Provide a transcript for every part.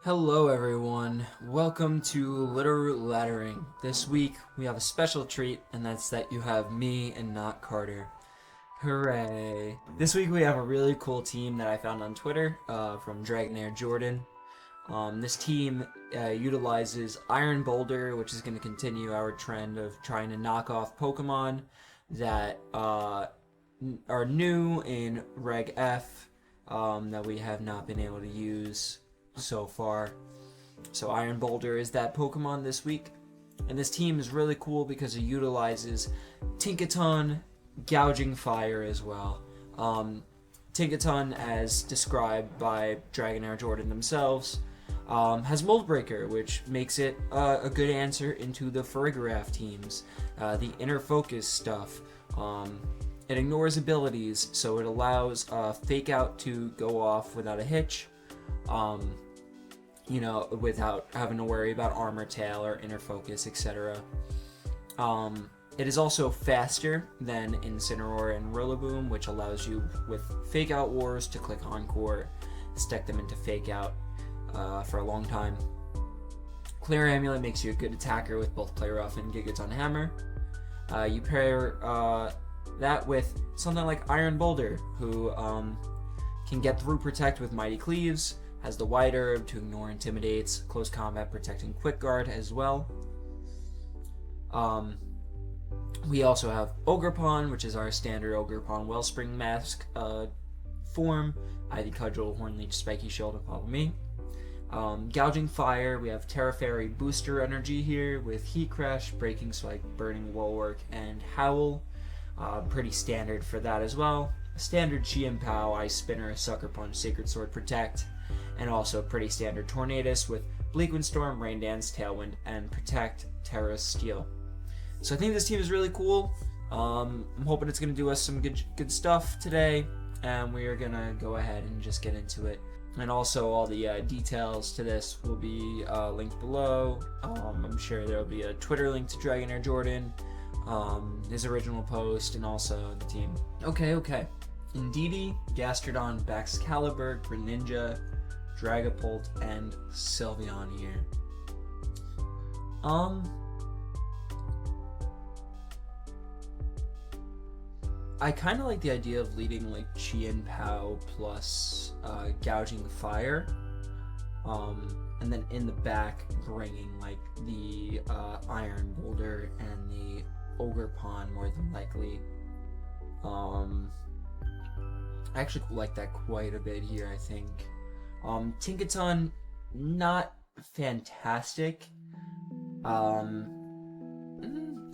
Hello everyone, welcome to Littleroot Laddering. This week we have a special treat, and that's that you have me and not Carter. Hooray! This week we have a really cool team that I found on Twitter from Dragonair Jordan. This team utilizes Iron Boulder, which is going to continue our trend of trying to knock off Pokemon that are new in Reg F that we have not been able to use so far. So Iron Boulder is that Pokemon this week. And this team is really cool because it utilizes Tinkaton, Gouging Fire as well. Tinkaton, as described by Dragonair Jordan themselves, has Mold Breaker, which makes it a good answer into the Farigiraf teams. The Inner Focus stuff. It ignores abilities, so it allows Fake Out to go off without a hitch. Without having to worry about Armor Tail or Inner Focus, etc. It is also faster than Incineroar and Rillaboom, which allows you, with Fake Out Wars, to click Encore, stick them into Fake Out for a long time. Clear Amulet makes you a good attacker with both Play Rough and Gigaton Hammer. You pair that with something like Iron Boulder, who can get through Protect with Mighty Cleaves, has the Wide Herb to ignore Intimidates, Close Combat protecting Quick Guard as well. We also have Ogerpon, which is our standard Ogerpon Wellspring Mask form. Ivy Cudgel, Hornleech, Spiky Shield, and Follow Me. Gouging Fire, we have Terra Fairy Booster Energy here with Heat Crash, Breaking Spike, Burning Bulwark, and Howl. Pretty standard for that as well. Standard Chi-Pow, Ice Spinner, Sucker Punch, Sacred Sword, Protect, and also pretty standard Tornadus with Bleak Windstorm, Rain Dance, Tailwind, and Protect, Terra, Steel. So I think this team is really cool. I'm hoping it's going to do us some good stuff today, and we are going to go ahead and just get into it. And also all the details to this will be linked below. I'm sure there will be a Twitter link to Dragonair Jordan, his original post, and also the team. Okay. Indeedee, Gastrodon, Baxcalibur, Greninja, Dragapult, and Sylveon here. I kind of like the idea of leading like Chi-Pow plus Gouging Fire, and then in the back bringing like the Iron Boulder and the Ogerpon more than likely. I actually like that quite a bit here, I think. Tinkaton, not fantastic.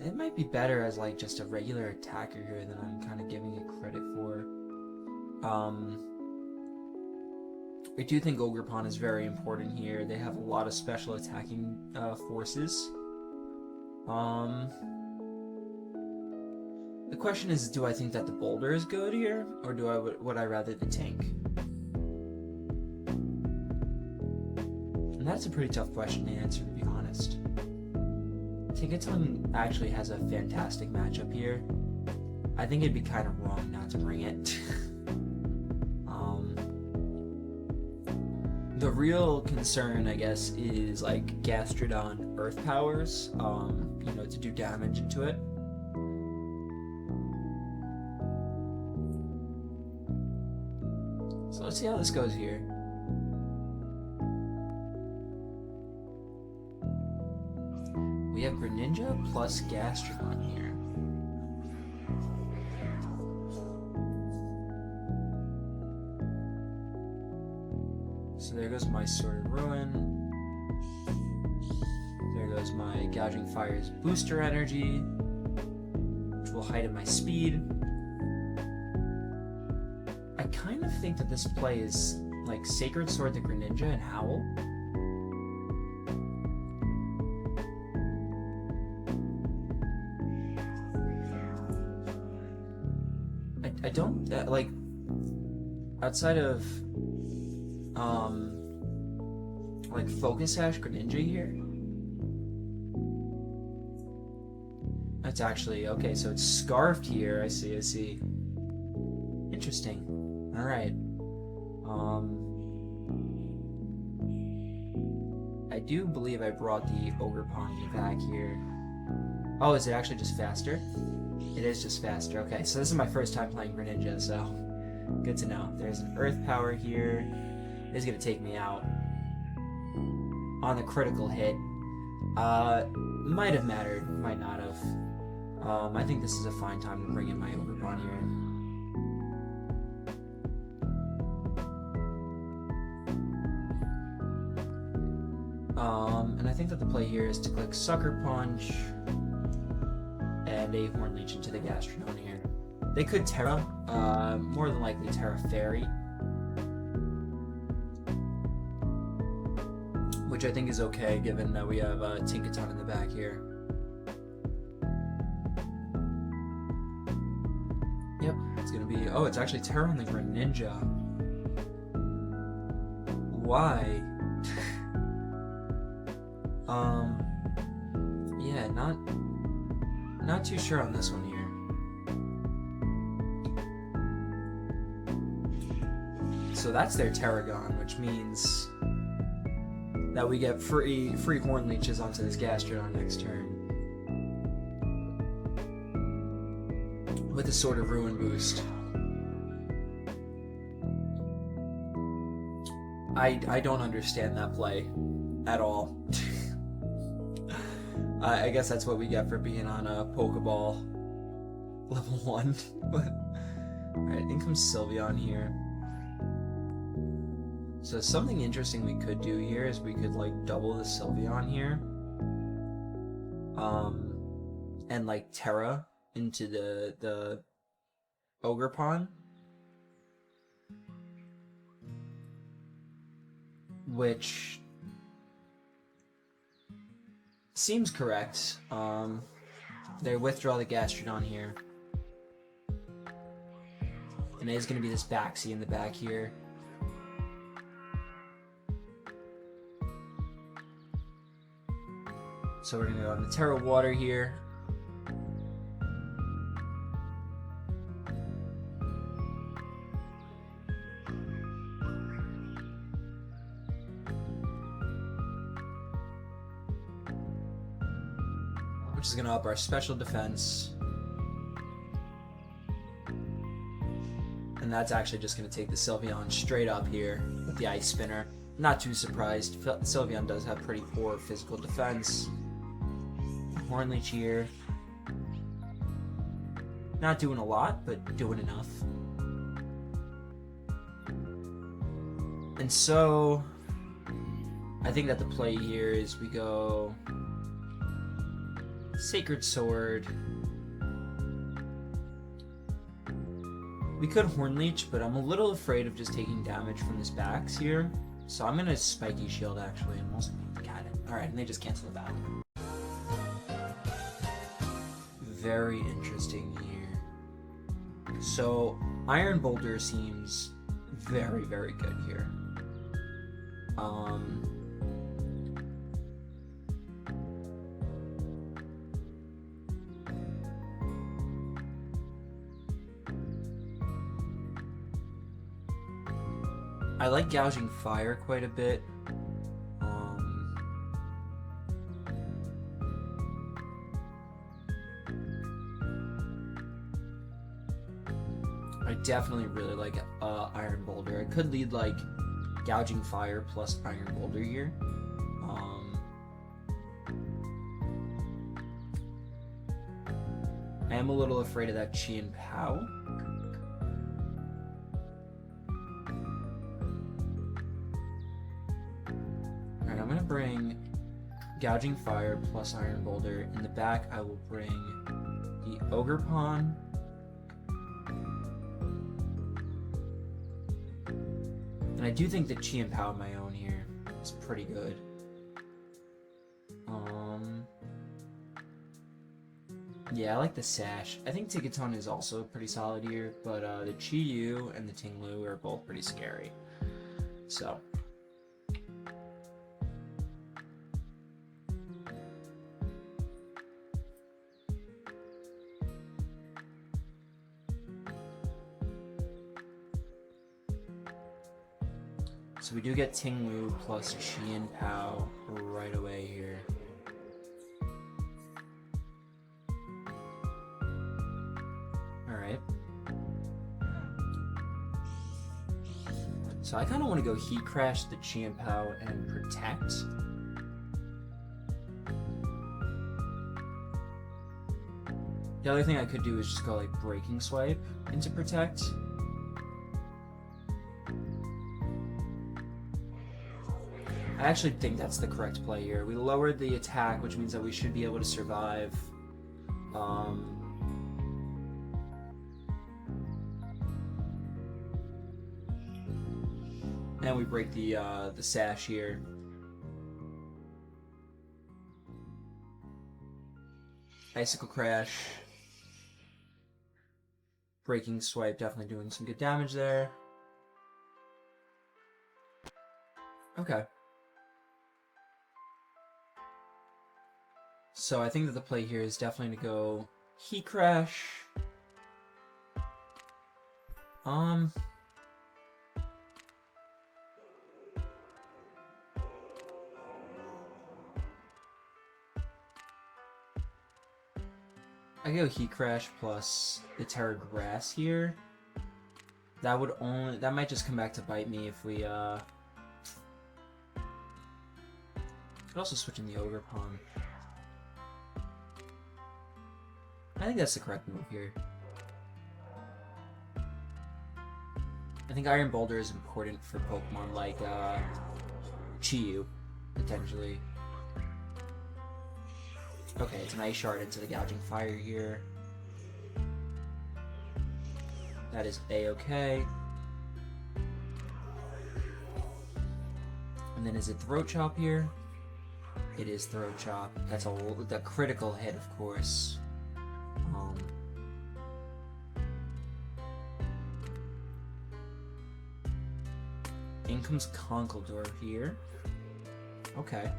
It might be better as like just a regular attacker here than I'm kind of giving it credit for. I do think Ogerpon is very important here. They have a lot of special attacking forces. The question is, do I think that the Boulder is good here, or would I rather the Tank? And that's a pretty tough question to answer, to be honest. Tinkaton actually has a fantastic matchup here. I think it'd be kind of wrong not to bring it. The real concern, I guess, is like Gastrodon Earth Powers, to do damage into it. So let's see how this goes here. We have Greninja plus Gastrodon here. So there goes my Sword of Ruin. There goes my Gouging Fire's Booster Energy, which will heighten my speed. I kind of think that this play is like Sacred Sword to Greninja and Howl. I don't like outside of like Focus Sash Greninja here. That's actually okay, so it's Scarfed here. I see. Interesting. Alright. I do believe I brought the Ogre Pawn back here. Oh, is it actually just faster? It is just faster. Okay, so this is my first time playing Greninja, so good to know. There's an Earth Power here. It is going to take me out on the critical hit. Might have mattered, might not have. I think this is a fine time to bring in my Ogre Pawn here. And I think that the play here is to click Sucker Punch and a Horn Leech into the Gastrodon here. They could Terra, more than likely Terra Fairy, which I think is okay given that we have Tinkaton in the back here. Yep, it's gonna be. Oh, it's actually Terra on the Greninja. Why? Yeah, not too sure on this one here. So that's their Terragon, which means that we get free Horn Leeches onto this Gastrodon next turn. With a sort of Ruin boost. I don't understand that play at all. I guess that's what we get for being on a Pokeball level 1. Alright, in comes Sylveon here. So something interesting we could do here is we could like double the Sylveon here. And like Terra into the Ogre Pawn. Which seems correct. They withdraw the Gastrodon here. And it is going to be this Baxi in the back here. So we're going to go on the Terra Water here. Which is going to up our special defense. And that's actually just going to take the Sylveon straight up here with the Ice Spinner. Not too surprised. Sylveon does have pretty poor physical defense. Horn Leech here. Not doing a lot, but doing enough. And so, I think that the play here is we go Sacred Sword. We could Horn Leech, but I'm a little afraid of just taking damage from this Bax here. So I'm gonna Spiky Shield actually, and also the Cat. Alright, and they just cancel the battle. Very interesting here. So Iron Boulder seems very, very good here. I like Gouging Fire quite a bit. I definitely really like Iron Boulder. I could lead like Gouging Fire plus Iron Boulder here. I am a little afraid of that Chi and Pow. Alright, I'm gonna bring Gouging Fire plus Iron Boulder. In the back, I will bring the Ogre Pawn. And I do think that Chi and Pow of my own here is pretty good. Yeah, I like the Sash. I think Tinkaton is also pretty solid here, but the Chi-Yu and the Ting-Lu are both pretty scary. So. So we do get Tinglu plus Qian Pao right away here. Alright. So I kind of want to go Heat Crash the Qian Pao and Protect. The other thing I could do is just go like Breaking Swipe into Protect. I actually think that's the correct play here. We lowered the attack, which means that we should be able to survive. And we break the sash here. Icicle Crash. Breaking Swipe, definitely doing some good damage there. Okay. So I think that the play here is definitely to go Heat Crash. I go Heat Crash plus the Terra Grass here. That might just come back to bite me if we could also switch in the Ogre Pawn. I think that's the correct move here. I think Iron Boulder is important for Pokemon like Chi-Yu, potentially. Okay, it's an Ice Shard into the Gouging Fire here. That is A-okay. And then is it Throat Chop here? It is Throat Chop. That's a critical hit, of course. In comes Conkeldurr here. Okay.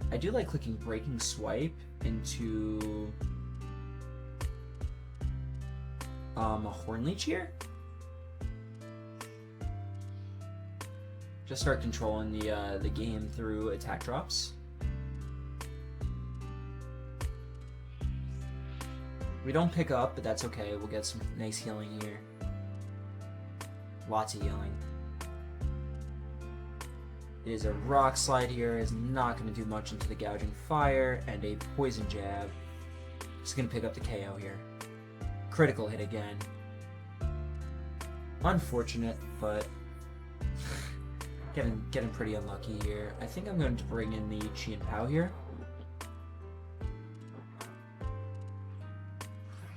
I do like clicking Breaking Swipe into a Hornleech here. Just start controlling the game through attack drops. We don't pick up, but that's okay. We'll get some nice healing here. Lots of healing. It is a Rock Slide here. Is not going to do much into the Gouging Fire, and a Poison Jab. Just going to pick up the KO here. Critical hit again. Unfortunate, but getting pretty unlucky here. I think I'm going to bring in the Qian Pao here.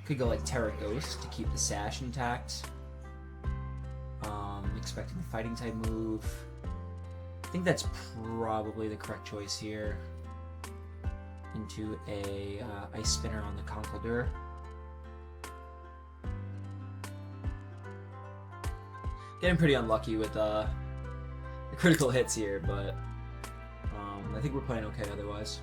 Could go like Terra Ghost to keep the Sash intact. Expecting the Fighting type move. I think that's probably the correct choice here. Into a Ice Spinner on the Conkeldurr. Getting pretty unlucky with the critical hits here, but I think we're playing okay otherwise.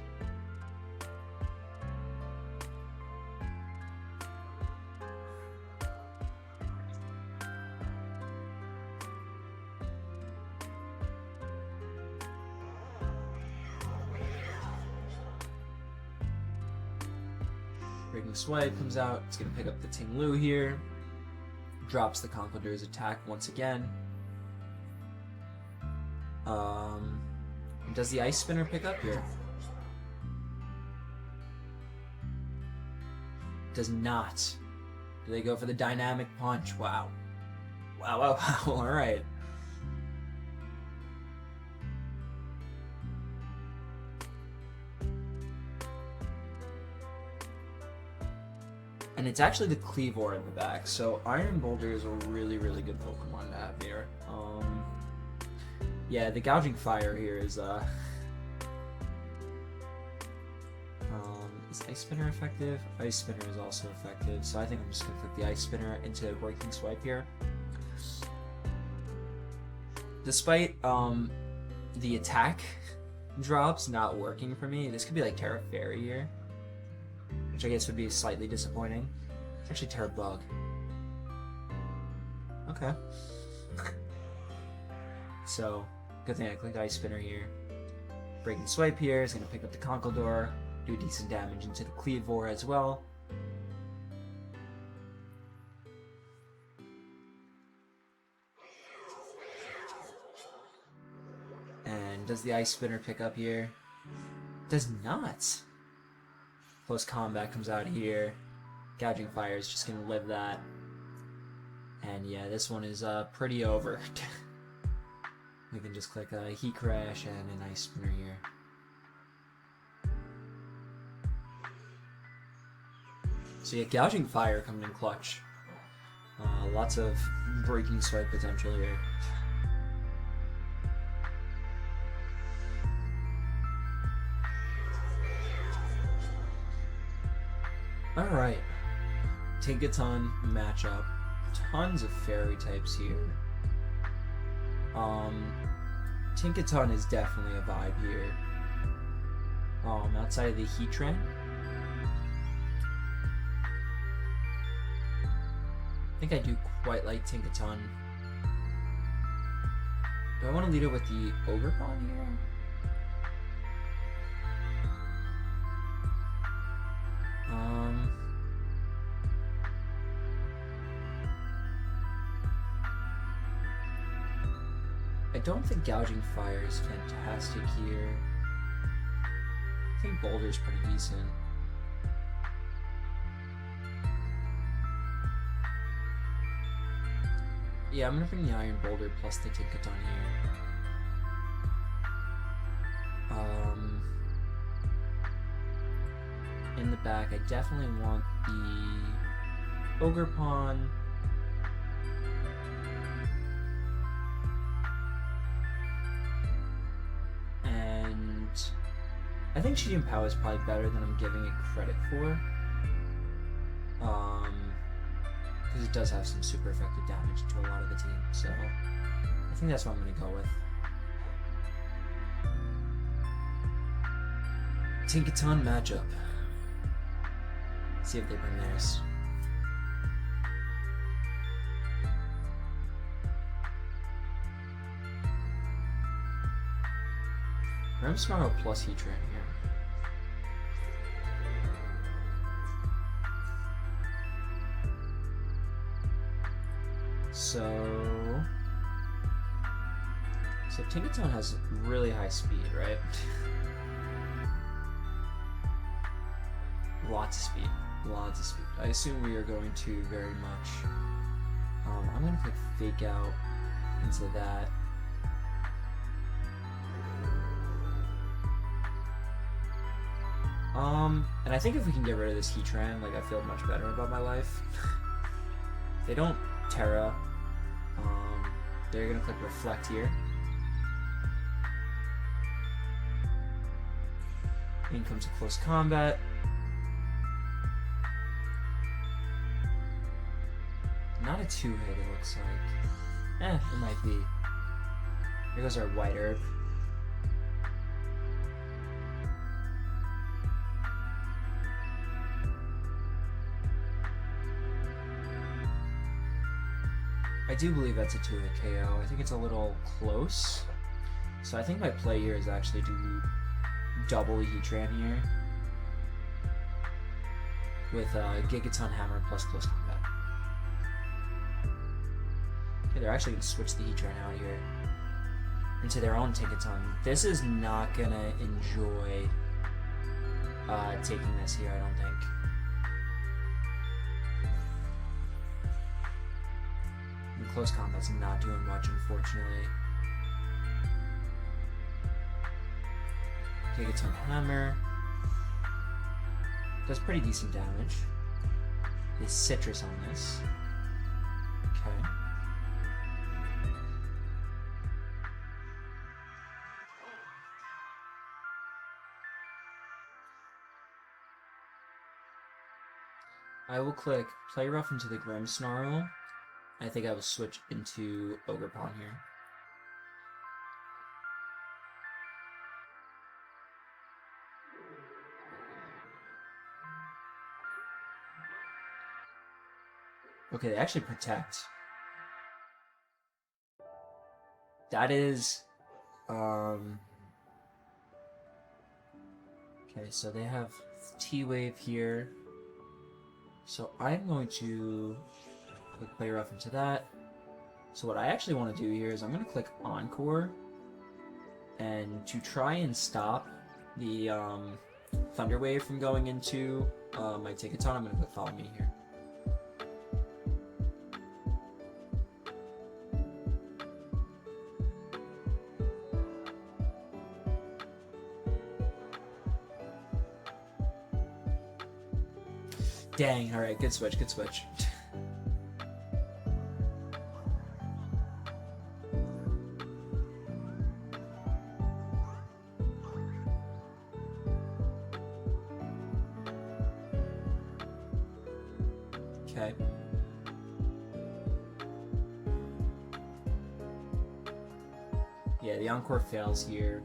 Breaking Swipe comes out. It's going to pick up the Tinglu here. Drops the Conkeldurr's attack once again. Does the Ice Spinner pick up here? Does not. Do they go for the Dynamic Punch? Wow. Wow, wow, wow. Alright. And it's actually the Cleavor in the back, so Iron Boulder is a really, really good Pokemon to have here. Yeah, the Gouging Fire here is Ice Spinner effective? Ice Spinner is also effective, so I think I'm just gonna click the Ice Spinner into Breaking Swipe here. Despite the attack drops not working for me, this could be like Terra Fairy here, which I guess would be slightly disappointing. It's actually Terra Bug. Okay. So, good thing I clicked Ice Spinner here. Breaking Swipe here is going to pick up the Conkeldurr, do decent damage into the Kleavor as well. And does the Ice Spinner pick up here? Does not. Close Combat comes out here. Gouging Fire is just going to live that. And yeah, this one is pretty over. We can just click a Heat Crash and an Ice Spinner here. So yeah, Gouging Fire coming in clutch. Lots of Breaking Swipe potential here. Alright. Tinkaton matchup. Tons of fairy types here. Tinkaton is definitely a vibe here. Outside of the Heatran. I think I do quite like Tinkaton. Do I want to lead it with the Ogerpon here? I don't think Gouging Fire is fantastic here. I think Boulder's pretty decent. Yeah, I'm gonna bring the Iron Boulder plus the Tinkaton here. In the back, I definitely want the Ogerpon. And I think Cheating Power is probably better than I'm giving it credit for. Because it does have some super effective damage to a lot of the team, so I think that's what I'm going to go with. Tinkaton matchup. See if they bring theirs. Grimmsnarl plus Heatran here. So Tinkaton has really high speed, right? Lots of speed. Lots of speed. I assume we are going to very much. I'm going to click Fake Out into that. And I think if we can get rid of this Heatran, like, I feel much better about my life. They don't Terra. They're gonna click Reflect here. In comes a Close Combat. Not a 2-hit, it looks like. It might be. Here goes our White Herb. I do believe that's a 2-hit KO. I think it's a little close. So I think my play here is actually to double Heatran here. With Gigaton Hammer plus Close Combat. Okay, they're actually going to switch the Heatran out here into their own Tinkaton. This is not going to enjoy taking this here, I don't think. And Close Combat's not doing much, unfortunately. Gigaton Hammer does pretty decent damage. There's Citrus on this. Okay. I will click Play Rough into the Grimmsnarl. I think I will switch into Ogerpon here. Okay, they actually protect. That is, okay, so they have T-Wave here. So I'm going to click Play Rough into that. So what I actually want to do here is I'm going to click Encore, and to try and stop the Thunder Wave from going into my Tinkaton, I'm going to click Follow Me here. Dang, alright, good switch, good switch. Okay. Yeah, the Encore fails here.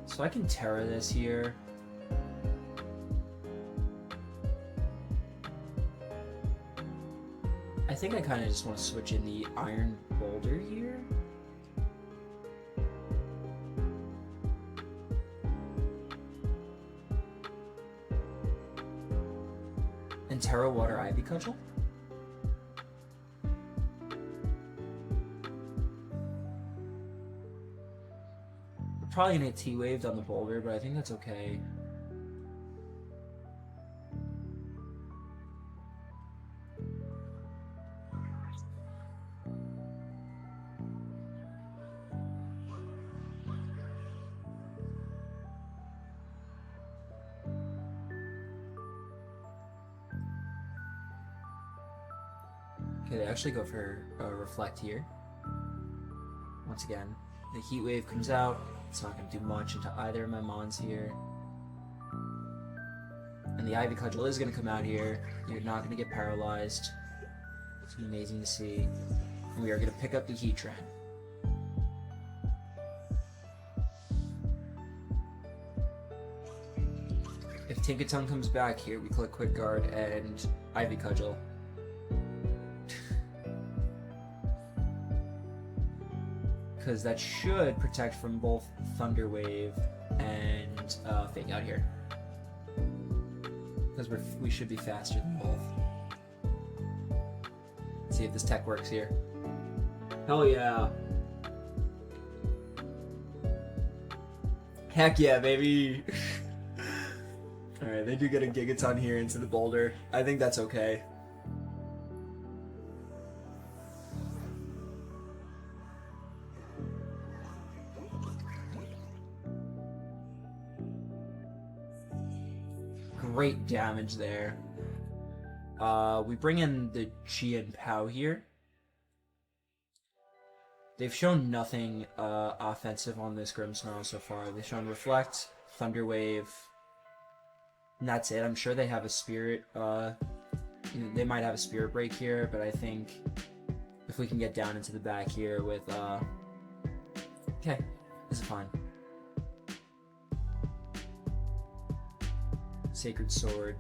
So I can Terra this here. I think I kind of just want to switch in the Iron Boulder here. And Terra Water Ivy Cudgel. Probably gonna get T-Waved on the Boulder, but I think that's okay. Okay, they actually go for Reflect here. Once again, the Heat Wave comes out. It's not going to do much into either of my Mons here. And the Ivy Cudgel is going to come out here. You're not going to get paralyzed. It's amazing to see. And we are going to pick up the Heatran. If Tinkaton comes back here, we click Quick Guard and Ivy Cudgel. Because that should protect from both Thunder Wave and Fake Out here. Because we should be faster than both. Let's see if this tech works here. Hell yeah! Heck yeah, baby! Alright, they do get a Gigaton here into the Boulder. I think that's okay. Great damage there. We bring in the Chi and Pow here. They've shown nothing offensive on this Grimmsnarl so far. They've shown Reflect, Thunder Wave, and that's it. I'm sure they have a Spirit. They might have a Spirit Break here, but I think if we can get down into the back here with... Okay, this is fine. Sacred Sword.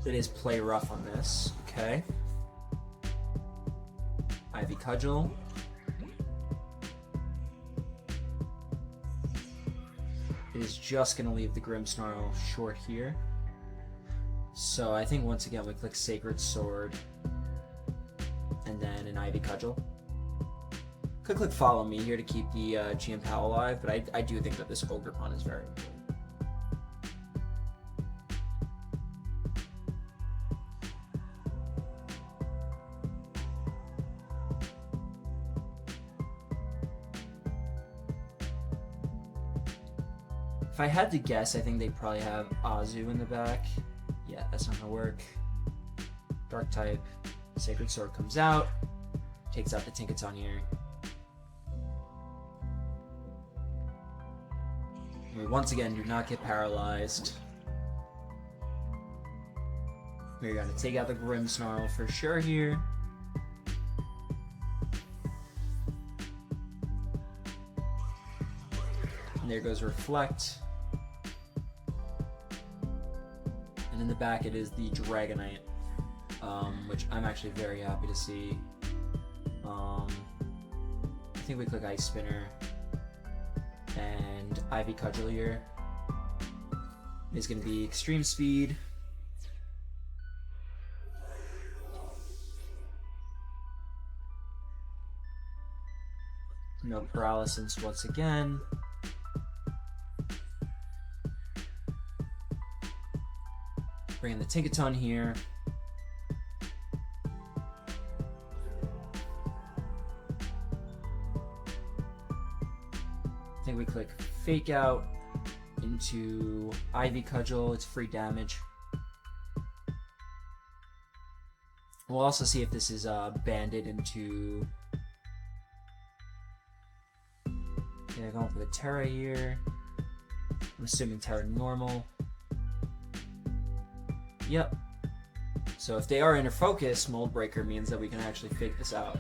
It is Play Rough on this. Okay. Ivy Cudgel. It is just going to leave the Grimmsnarl short here. So I think once again we click Sacred Sword. And then an Ivy Cudgel. Could click Follow Me here to keep the GM Pow alive, but I do think that this Ogrepon is very important. If I had to guess, I think they probably have Azu in the back. Yeah, that's not gonna work. Dark type. Sacred Sword comes out. Takes out the Tinkaton here. We once again do not get paralyzed. We're gonna take out the Grimmsnarl for sure here. And there goes Reflect. And in the back it is the Dragonite, which I'm actually very happy to see. I think we click Ice Spinner and Ivy Cudgelier. It's going to be Extreme Speed. No Paralysis once again. Bring in the Tinkaton here. I think we click Fake Out into Ivy Cudgel. It's free damage. We'll also see if this is banded into... Yeah, going for the Terra here. I'm assuming Terra normal. Yep. So if they are Inner Focus, Mold Breaker means that we can actually fake this out.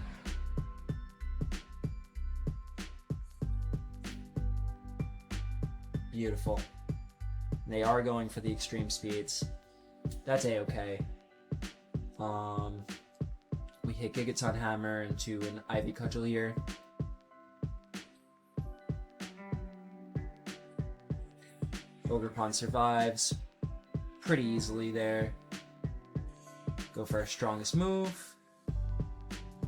Beautiful. They are going for the extreme speeds. That's a-okay. We hit Gigaton Hammer into an Ivy Cudgel here. Ogerpon survives pretty easily there. Go for our strongest move.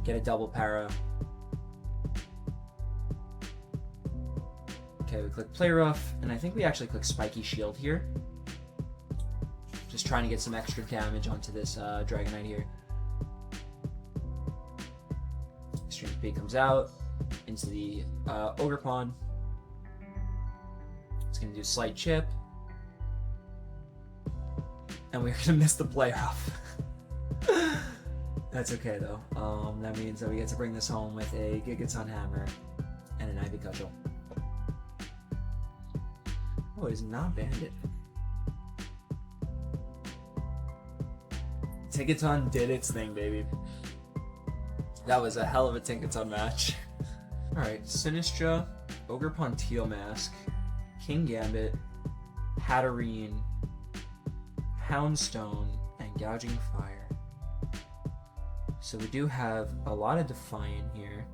Get a double para. Okay, we click Play Rough, and I think we actually click Spiky Shield here. Just trying to get some extra damage onto this Dragonite here. Extreme Speed comes out into the Ogerpon. It's going to do Slight Chip. And we're going to miss the Play Rough. That's okay though. That means that we get to bring this home with a Gigaton Hammer and an Ivy Cudgel. Oh, it is not banded. Tinkaton did its thing, baby. That was a hell of a Tinkaton match. Alright, Sinistra, Ogerpon Teal Mask, King Gambit, Hatterene, Houndstone, and Gouging Fire. So we do have a lot of Defiant here.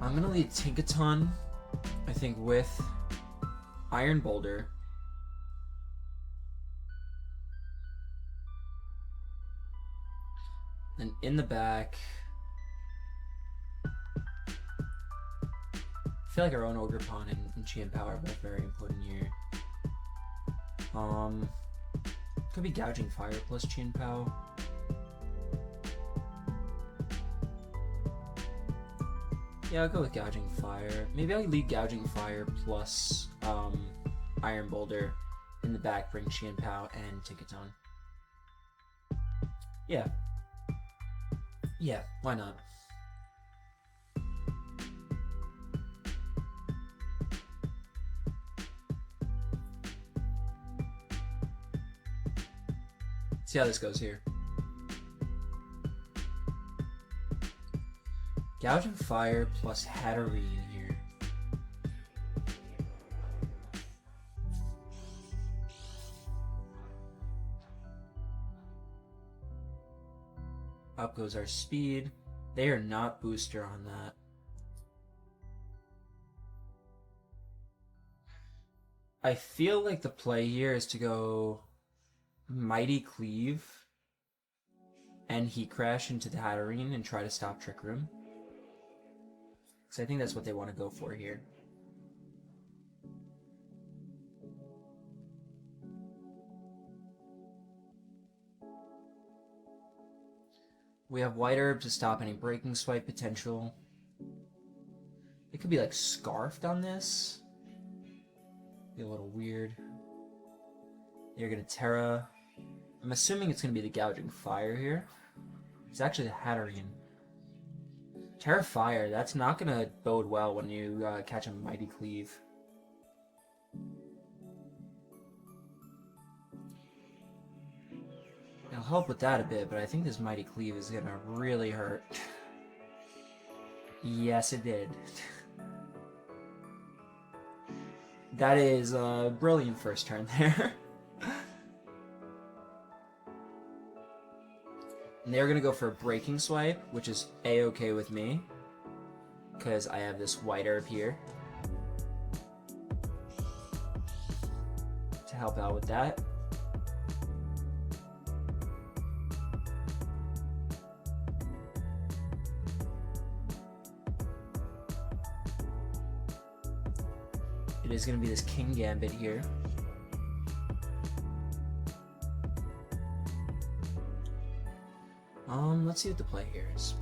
I'm gonna lead Tinkaton, I think, with Iron Boulder. And in the back, I feel like our own Ogerpon and Chien-Pao are both very important here. Could be Gouging Fire plus Chien-Pao. Yeah, I'll go with Gouging Fire. Maybe I'll lead Gouging Fire plus Iron Boulder in the back, bring Chien-Pao and Tinkaton. Yeah. Yeah, why not? See how this goes here. Gouging Fire plus Hatterene here. Up goes our speed. They are not booster on that. I feel like the play here is to go Mighty Cleave and Heat Crash into the Hatterene and try to stop Trick Room. So I think that's what they want to go for here. We have White Herb to stop any Breaking Swipe potential. It could be like Scarfed on this. Be a little weird. You're gonna Terra. I'm assuming it's going to be the Gouging Fire here. It's actually the Hatterene. Terra Fire, that's not going to bode well when you catch a Mighty Cleave. It'll help with that a bit, but I think this Mighty Cleave is going to really hurt. Yes, it did. That is a brilliant first turn there. And they're going to go for a Breaking Swipe, which is A-okay with me, because I have this White Herb here to help out with that. It is going to be this King Gambit here. Let's see what the play here is.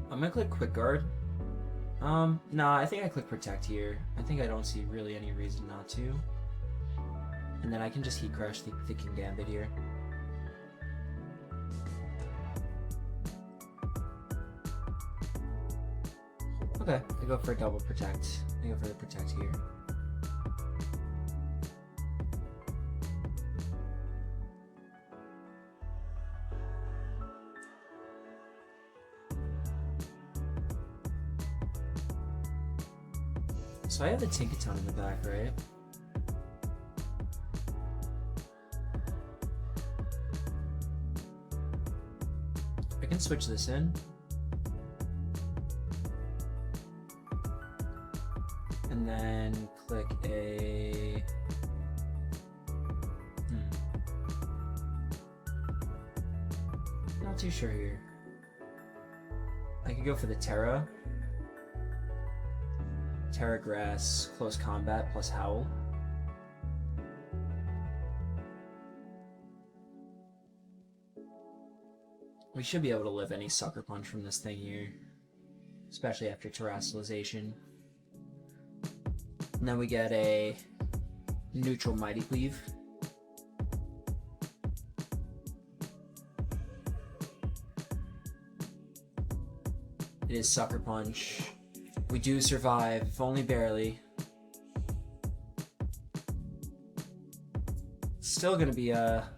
I'm gonna click Quick Guard. Nah, I think I click Protect here. I think I don't see really any reason not to. And then I can just Heat Crush the King Gambit here. Okay, I go for a double Protect. I go for the Protect here. So I have the Tinkaton in the back, right? I can switch this in. And then click a... Not too sure here. I could go for the Terra. Terra Grass, Close Combat, plus Howl. We should be able to live any Sucker Punch from this thing here, especially after Terrestrialization. And then we get a neutral Mighty Cleave. It is Sucker Punch. We do survive, if only barely. Still gonna be a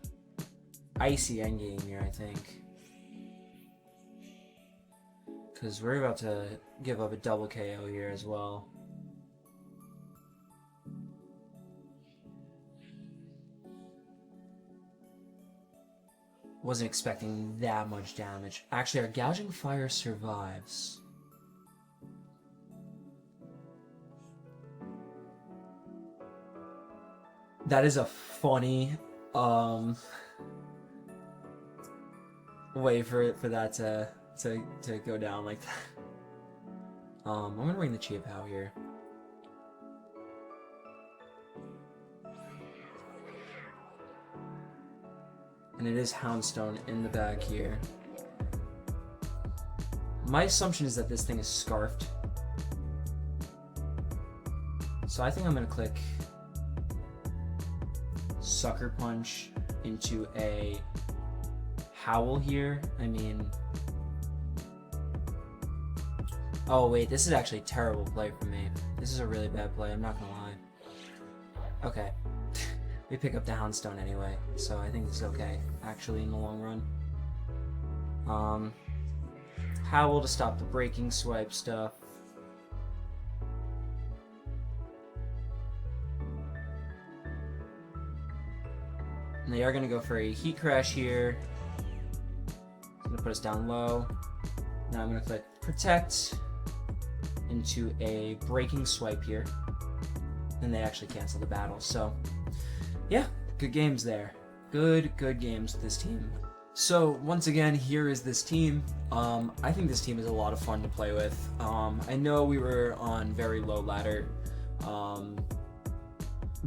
icy endgame here, I think. Because we're about to give up a double KO here as well. Wasn't expecting that much damage. Actually, our Gouging Fire survives. That is a funny way for that to go down like that. I'm gonna bring the Chia Pao here. And it is Houndstone in the back here. My assumption is that this thing is scarfed. So I think I'm gonna click Sucker Punch into a Howl here. I mean... Oh wait, this is actually a terrible play for me. This is a really bad play, I'm not gonna lie. Okay. We pick up the Houndstone anyway, so I think this is okay, actually, in the long run. Howl to stop the Breaking Swipe stuff. And they are going to go for a Heat Crash here. It's going to put us down low. Now I'm going to click Protect into a Breaking Swipe here. And they actually cancel the battle. So, yeah, good games there. Good games with this team. So, once again, here is this team. I think this team is a lot of fun to play with. I know we were on very low ladder.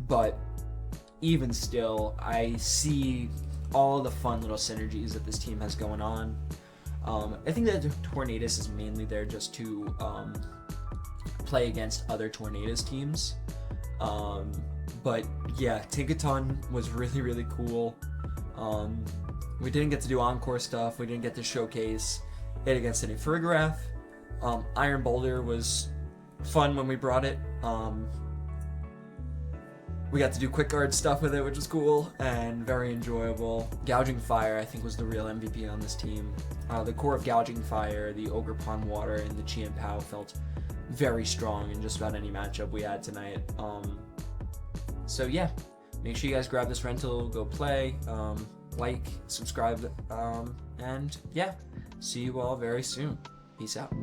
But even still, I see all the fun little synergies that this team has going on. I think that Tornadus is mainly there just to play against other Tornadoes teams. But yeah, Tinkaton was really, really cool. We didn't get to do encore stuff. We didn't get to showcase it against any Farigiraf. Iron Boulder was fun when we brought it. We got to do quick guard stuff with it, which was cool and very enjoyable. Gouging Fire, I think, was the real MVP on this team. The core of Gouging Fire, the Ogre Pond Water, and the Chi and Pow felt very strong in just about any matchup we had tonight. So yeah, make sure you guys grab this rental, go play, like, subscribe, and yeah, see you all very soon. Peace out.